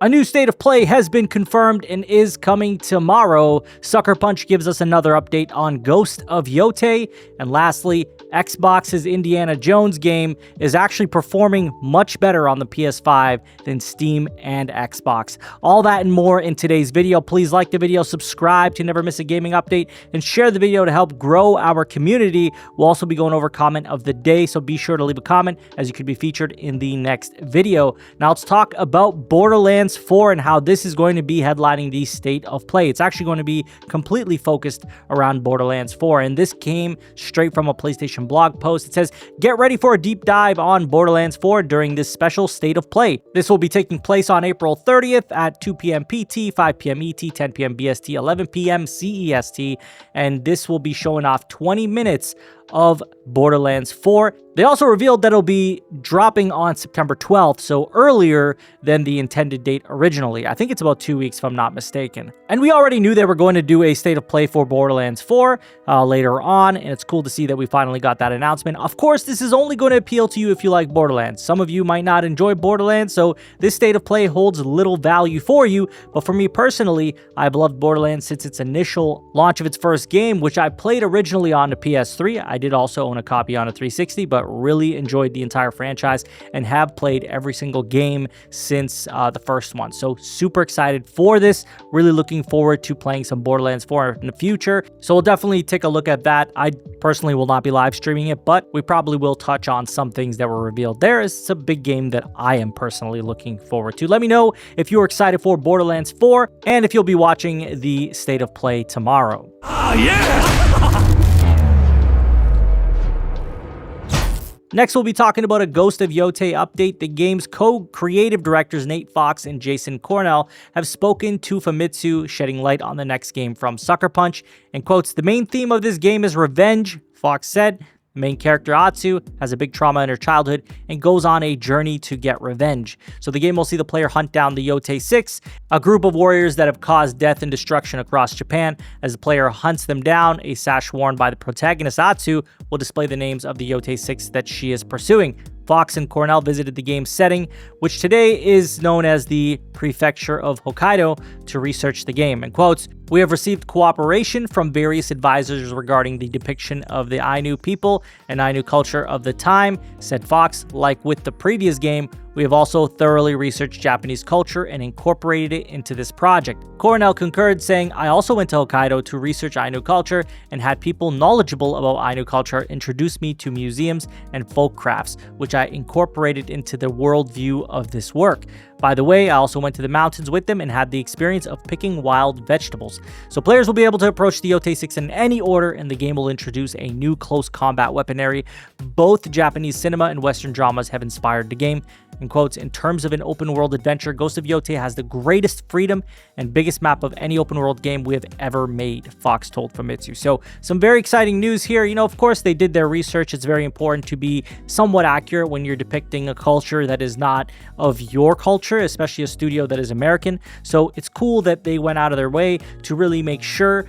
A new state of play has been confirmed and is coming tomorrow. Sucker Punch gives us another update on Ghost of Yotei. And lastly, Xbox's Indiana Jones game is actually performing much better on the PS5 than Steam and Xbox. All that and more in today's video. Please like the video, subscribe to never miss a gaming update, and share the video to help grow our community. We'll also be going over comment of the day, so be sure to leave a comment as you could be featured in the next video. Now let's talk about Borderlands 4 and how this is going to be headlining the state of play. It's actually going to be completely focused around Borderlands 4, and this came straight from a PlayStation blog post. It says, get ready for a deep dive on Borderlands 4 during this special state of play. This will be taking place on April 30th at 2 p.m. PT, 5 p.m. ET, 10 p.m. BST, 11 p.m. CEST, and this will be showing off 20 minutes of Borderlands 4. They also revealed that it'll be dropping on September 12th, so earlier than the intended date originally. I think it's about 2 weeks if I'm not mistaken. And we already knew they were going to do a state of play for Borderlands 4 later on, and it's cool to see that we finally got that announcement. Of course, this is only going to appeal to you if you like Borderlands. Some of you might not enjoy Borderlands, so this state of play holds little value for you, but for me personally, I've loved Borderlands since its initial launch of its first game, which I played originally on the PS3. I did also own a copy on a 360, but really enjoyed the entire franchise and have played every single game since the first one. So super excited for this. Really looking forward to playing some Borderlands 4 in the future. So we'll definitely take a look at that. I personally will not be live streaming it, but we probably will touch on some things that were revealed there. It's a big game that I am personally looking forward to. Let me know if you're excited for Borderlands 4 and if you'll be watching the state of play tomorrow. Yeah! Next, we'll be talking about a Ghost of Yotei update. The game's co-creative directors Nate Fox and Jason Cornell have spoken to Famitsu, shedding light on the next game from Sucker Punch. And quotes, the main theme of this game is revenge, Fox said. The main character, Atsu, has a big trauma in her childhood and goes on a journey to get revenge. So the game will see the player hunt down the Yotei 6, a group of warriors that have caused death and destruction across Japan. As the player hunts them down, a sash worn by the protagonist, Atsu, will display the names of the Yotei 6 that she is pursuing. Fox and Cornell visited the game's setting, which today is known as the Prefecture of Hokkaido, to research the game. And quotes, we have received cooperation from various advisors regarding the depiction of the Ainu people and Ainu culture of the time, said Fox. Like with the previous game, we have also thoroughly researched Japanese culture and incorporated it into this project. Cornell concurred, saying, I also went to Hokkaido to research Ainu culture and had people knowledgeable about Ainu culture introduce me to museums and folk crafts, which I incorporated into the worldview of this work. By the way, I also went to the mountains with them and had the experience of picking wild vegetables. So players will be able to approach the Yotei 6 in any order, and the game will introduce a new close combat weaponry. Both Japanese cinema and Western dramas have inspired the game. In quotes, in terms of an open world adventure, Ghost of Yotei has the greatest freedom and biggest map of any open world game we have ever made, Fox told Famitsu. So some very exciting news here. You know, of course, they did their research. It's very important to be somewhat accurate when you're depicting a culture that is not of your culture, especially a studio that is American. So it's cool that they went out of their way to really make sure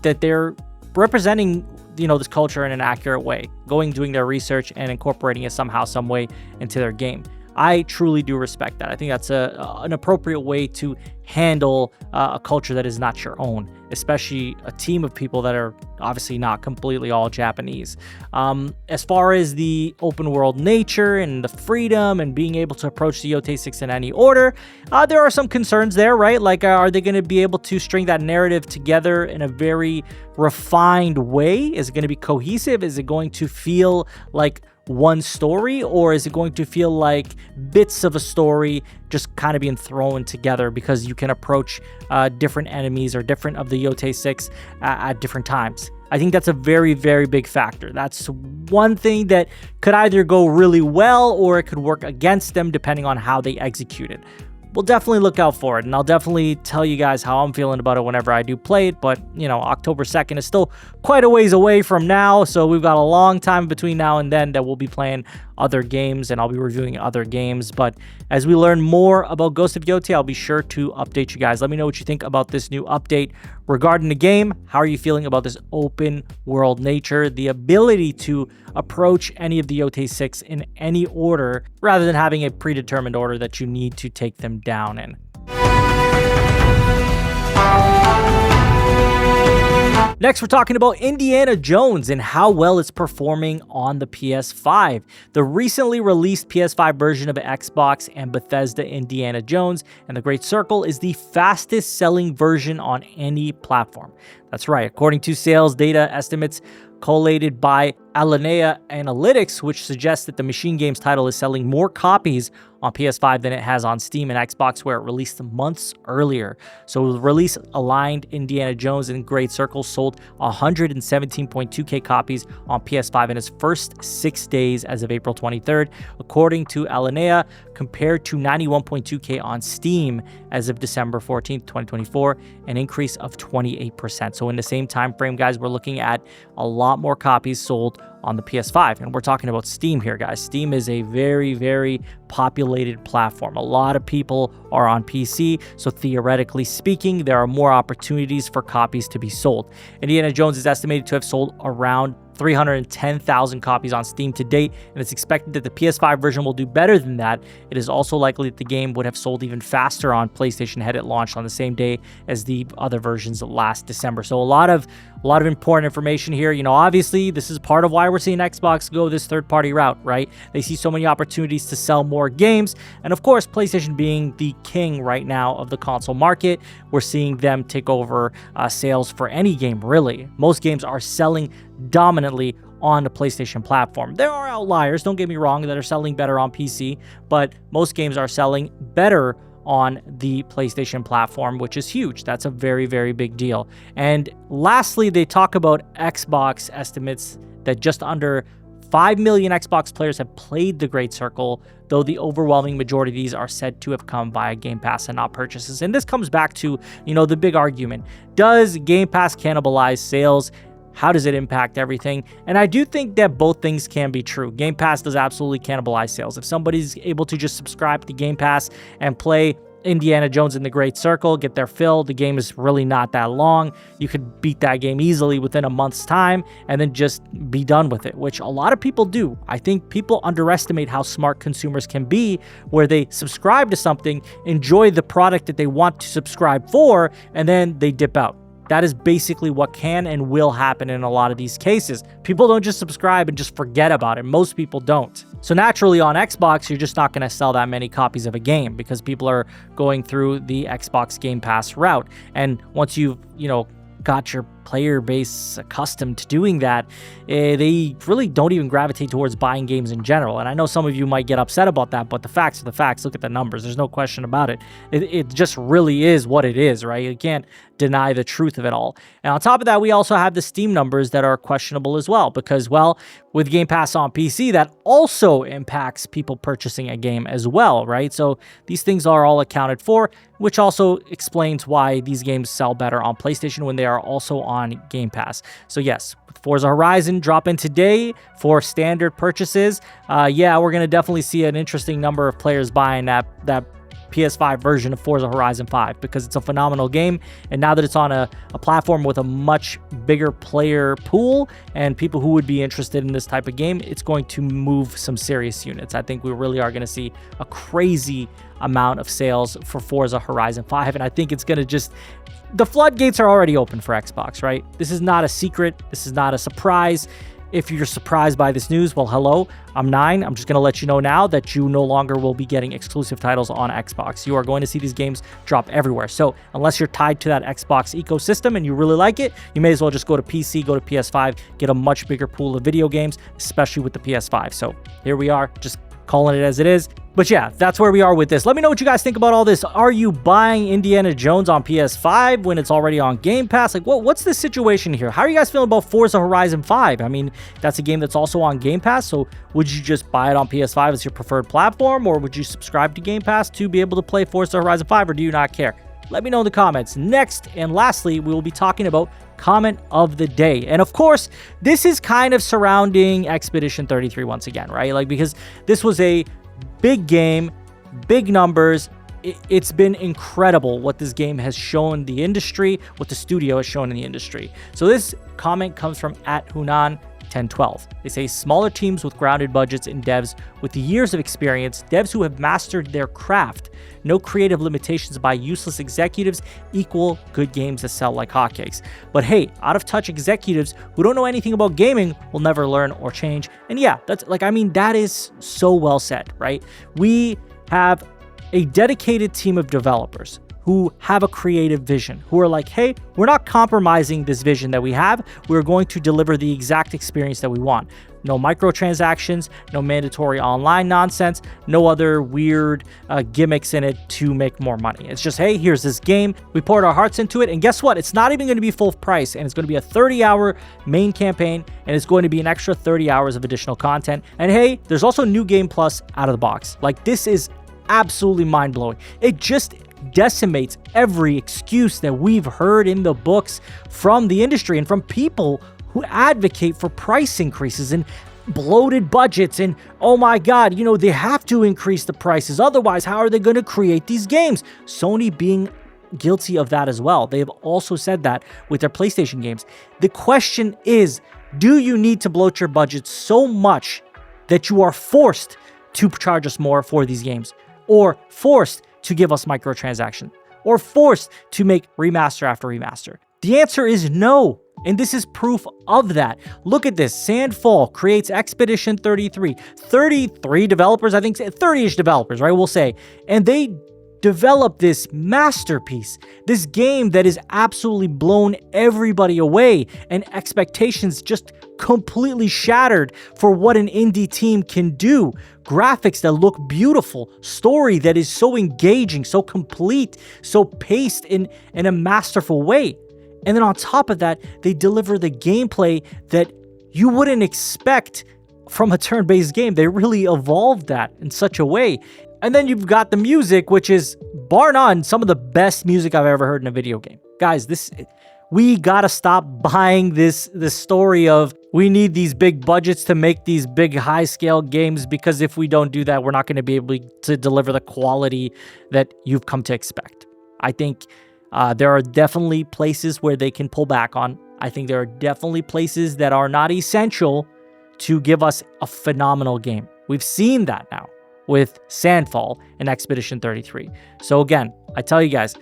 that they're representing, you know, this culture in an accurate way, doing their research and incorporating it somehow, some way into their game. I truly do respect that. I think that's an appropriate way to handle a culture that is not your own, especially a team of people that are obviously not completely all Japanese. As far as the open world nature and the freedom and being able to approach the Yotei 6 in any order, there are some concerns there, right? Like, are they going to be able to string that narrative together in a very refined way? Is it going to be cohesive? Is it going to feel like one story, or is it going to feel like bits of a story just kind of being thrown together because you can approach different enemies or different of the Yotei 6 at different times? I think that's a very, very big factor. That's one thing that could either go really well or it could work against them depending on how they execute it. We'll definitely look out for it, and I'll definitely tell you guys how I'm feeling about it whenever I do play it. But, you know, October 2nd is still quite a ways away from now, so we've got a long time between now and then that we'll be playing other games, and I'll be reviewing other games. But as we learn more about Ghost of Yotei, I'll be sure to update you guys. Let me know what you think about this new update regarding the game. How are you feeling about this open world nature, the ability to approach any of the Yotei 6 in any order rather than having a predetermined order that you need to take them down in? Next, we're talking about Indiana Jones and how well it's performing on the PS5. The recently released PS5 version of Xbox and Bethesda Indiana Jones and the Great Circle is the fastest selling version on any platform. That's right, according to sales data estimates collated by Alinea Analytics, which suggests that the Machine Games title is selling more copies on PS5 than it has on Steam and Xbox, where it released months earlier. So the release aligned Indiana Jones and Great Circle sold 117.2k copies on PS5 in its first 6 days as of April 23rd, according to Alinea, compared to 91.2k on Steam as of December 14th, 2024, an increase of 28%. So in the same time frame, guys, we're looking at a lot more copies sold on the PS5. And we're talking about Steam here, guys. Steam is a very, very populated platform. A lot of people are on PC, so theoretically speaking, there are more opportunities for copies to be sold. Indiana Jones is estimated to have sold around 310,000 copies on Steam to date, and it's expected that the PS5 version will do better than that. It is also likely that the game would have sold even faster on PlayStation had it launched on the same day as the other versions last December. So a lot of important information here. You know, obviously, this is part of why we're seeing Xbox go this third-party route, right? They see so many opportunities to sell more games, and of course, PlayStation being the king right now of the console market, we're seeing them take over sales for any game, really. Most games are selling dominantly on the PlayStation platform. There are outliers, don't get me wrong, that are selling better on PC, but most games are selling better on the PlayStation platform, which is huge. That's a very, very big deal. And lastly, they talk about Xbox estimates that just under 5 million Xbox players have played The Great Circle, though the overwhelming majority of these are said to have come via Game Pass and not purchases. And this comes back to, you know, the big argument. Does Game Pass cannibalize sales? How does it impact everything? And I do think that both things can be true. Game Pass does absolutely cannibalize sales. If somebody's able to just subscribe to Game Pass and play Indiana Jones and the Great Circle, get their fill, the game is really not that long. You could beat that game easily within a month's time and then just be done with it, which a lot of people do. I think people underestimate how smart consumers can be, where they subscribe to something, enjoy the product that they want to subscribe for, and then they dip out. That is basically what can and will happen in a lot of these cases. People don't just subscribe and just forget about it. Most people don't. So naturally on Xbox, you're just not going to sell that many copies of a game because people are going through the Xbox Game Pass route. And once you've, got your player base accustomed to doing that, they really don't even gravitate towards buying games in general. And I know some of you might get upset about that, but the facts are the facts. Look at the numbers. There's no question about it. It just really is what it is, right? You can't deny the truth of it all. And on top of that, we also have the Steam numbers that are questionable as well, because, well, with Game Pass on PC, that also impacts people purchasing a game as well, right? So these things are all accounted for, which also explains why these games sell better on PlayStation when they are also on Game Pass. So yes, with Forza Horizon dropping today for standard purchases, yeah, we're going to definitely see an interesting number of players buying that PS5 version of Forza Horizon 5 because it's a phenomenal game, and now that it's on a platform with a much bigger player pool and people who would be interested in this type of game, it's going to move some serious units. I think we really are going to see a crazy amount of sales for Forza Horizon 5, and I think it's going to the floodgates are already open for Xbox, right? This is not a secret. This is not a surprise. If you're surprised by this news, well, hello, I'm Nine. I'm just going to let you know now that you no longer will be getting exclusive titles on Xbox. You are going to see these games drop everywhere. So unless you're tied to that Xbox ecosystem and you really like it, you may as well just go to PC, go to PS5, get a much bigger pool of video games, especially with the PS5. So here we are, just calling it as it is. But yeah, that's where we are with this. Let me know what you guys think about all this. Are you buying Indiana Jones on PS5 when it's already on Game Pass? Like, what's the situation here? How are you guys feeling about Forza Horizon 5? I mean, that's a game that's also on Game Pass, so would you just buy it on PS5 as your preferred platform, or would you subscribe to Game Pass to be able to play Forza Horizon 5, or do you not care? Let me know in the comments. Next, and lastly, we will be talking about comment of the day. And of course, this is kind of surrounding Expedition 33 once again, right? Like, because this was a big game, big numbers. It's been incredible what this game has shown the industry, what the studio has shown in the industry. So this comment comes from @Hunan 10-12. They say smaller teams with grounded budgets and devs with years of experience, devs who have mastered their craft, no creative limitations by useless executives equal good games that sell like hotcakes. But hey, out-of-touch executives who don't know anything about gaming will never learn or change. And yeah, that's like, I mean, that is so well said, right? We have a dedicated team of developers who have a creative vision, who are like, hey, we're not compromising this vision that we have. We're going to deliver the exact experience that we want. No microtransactions, no mandatory online nonsense, no other weird gimmicks in it to make more money. It's just, hey, here's this game. We poured our hearts into it. And guess what? It's not even going to be full price. And it's going to be a 30-hour main campaign. And it's going to be an extra 30 hours of additional content. And hey, there's also New Game Plus out of the box. Like, this is absolutely mind-blowing. It just decimates every excuse that we've heard in the books from the industry and from people who advocate for price increases and bloated budgets and, oh my God, you know, they have to increase the prices. Otherwise, how are they going to create these games? Sony being guilty of that as well. They have also said that with their PlayStation games. The question is, do you need to bloat your budget so much that you are forced to charge us more for these games, or forced to give us microtransactions, or forced to make remaster after remaster? The answer is no. And this is proof of that. Look at this. Sandfall creates Expedition 33. 33 developers, I think 30-ish developers, right? We'll say. And they developed this masterpiece, this game that has absolutely blown everybody away, and expectations just completely shattered for what an indie team can do. Graphics that look beautiful, story that is so engaging, so complete, so paced in a masterful way. And then on top of that, they deliver the gameplay that you wouldn't expect from a turn-based game. They really evolved that in such a way. And then you've got the music, which is, bar none, some of the best music I've ever heard in a video game. Guys, we gotta stop buying this story of we need these big budgets to make these big high-scale games, because if we don't do that, we're not going to be able to deliver the quality that you've come to expect. I think there are definitely places where they can pull back on. I think there are definitely places that are not essential to give us a phenomenal game. We've seen that now with Sandfall and Expedition 33. So again, I tell you guys,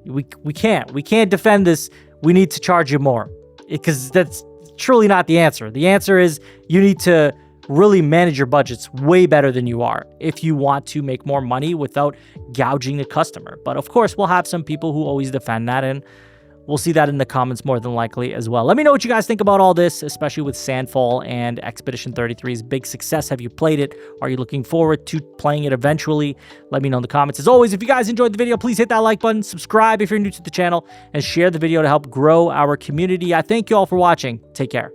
we can't defend this. We need to charge you more, because that's truly not the answer. The answer is you need to really manage your budgets way better than you are if you want to make more money without gouging the customer. But of course, we'll have some people who always defend that, and we'll see that in the comments more than likely as well. Let me know what you guys think about all this, especially with Sandfall and Expedition 33's big success. Have you played it? Are you looking forward to playing it eventually? Let me know in the comments. As always, if you guys enjoyed the video, please hit that like button, subscribe if you're new to the channel, and share the video to help grow our community. I thank you all for watching. Take care.